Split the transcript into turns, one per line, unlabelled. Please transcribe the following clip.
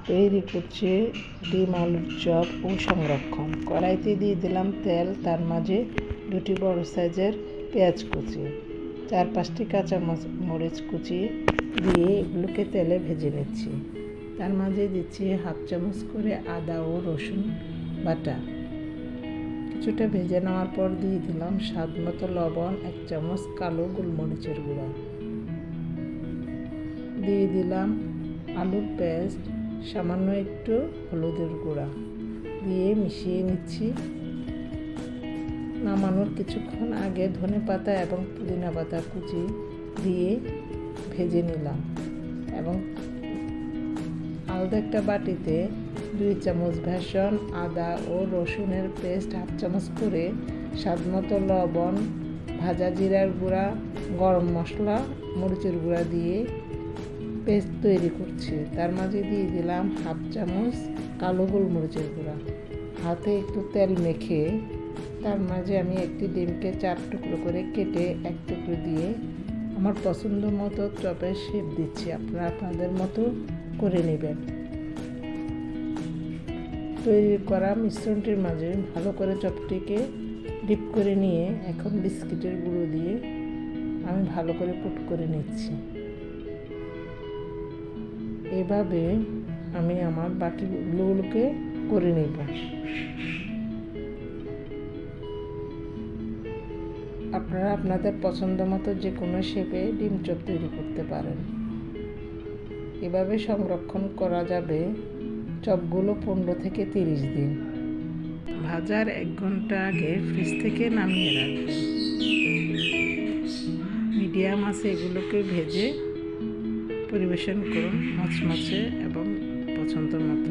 তৈরি করছি ডিম আলুর চপ ও সংরক্ষণ। কড়াইতে দিয়ে দিলাম তেল, তার মাঝে 2টি বড় সাইজের পেঁয়াজ কুচি, 4-5টি কাঁচা মরিচ কুচি দিয়ে এগুলোকে তেলে ভেজে নিচ্ছি। তার মাঝে দিচ্ছি 1/2 চামচ করে আদা ও রসুন বাটা। কিছুটা ভেজে নেওয়ার পর দিয়ে দিলাম স্বাদ মতো লবণ, 1 চামচ কালো গোলমরিচের গুঁড়া, দিয়ে দিলাম আলুর পেস্ট, সামান্য একটু হলুদের গুঁড়া দিয়ে মিশিয়ে নিচ্ছি। নামানোর কিছুক্ষণ আগে ধনেপাতা এবং পুদিনা পাতা কুচি দিয়ে ভেজে নিলাম এবং আলাদা একটা বাটিতে 2 চামচ বেসন, আদা ও রসুনের পেস্ট 1/2 চামচ করে, স্বাদ মতো লবণ, ভাজা জিরার গুঁড়া, গরম মশলা, মরিচের গুঁড়া দিয়ে পেস্ট তৈরি করছি। তার মাঝে দিয়ে দিলাম 1/2 চামচ কালো গোলমরিচের গুঁড়া। হাতে একটু তেল মেখে তার মাঝে আমি একটি ডিমকে 4 টুকরো করে কেটে 1 টুকরো দিয়ে আমার পছন্দ মতো চপের শেপ দিচ্ছি। আপনারা আপনাদের মতো করে নেবেন। তৈরি করা মিশ্রণটির মাঝে ভালো করে চপটিকে ডিপ করে নিয়ে এখন বিস্কিটের গুঁড়ো দিয়ে আমি ভালো করে কোট করে নিচ্ছি। এভাবে আমি আমার বাকিগুলোকে করে নেব। আপনারা আপনাদের পছন্দ মতো যে কোনো শেপে ডিম চপ তৈরি করতে পারেন। এভাবে সংরক্ষণ করা যাবে চপগুলো 15 থেকে 30 দিন। ভাজার 1 ঘন্টা আগে ফ্রিজ থেকে নামিয়ে রাখবেন। মিডিয়াম আছে এগুলোকে ভেজে পরিবেশন করুন মচমচে এবং পছন্দ মতো।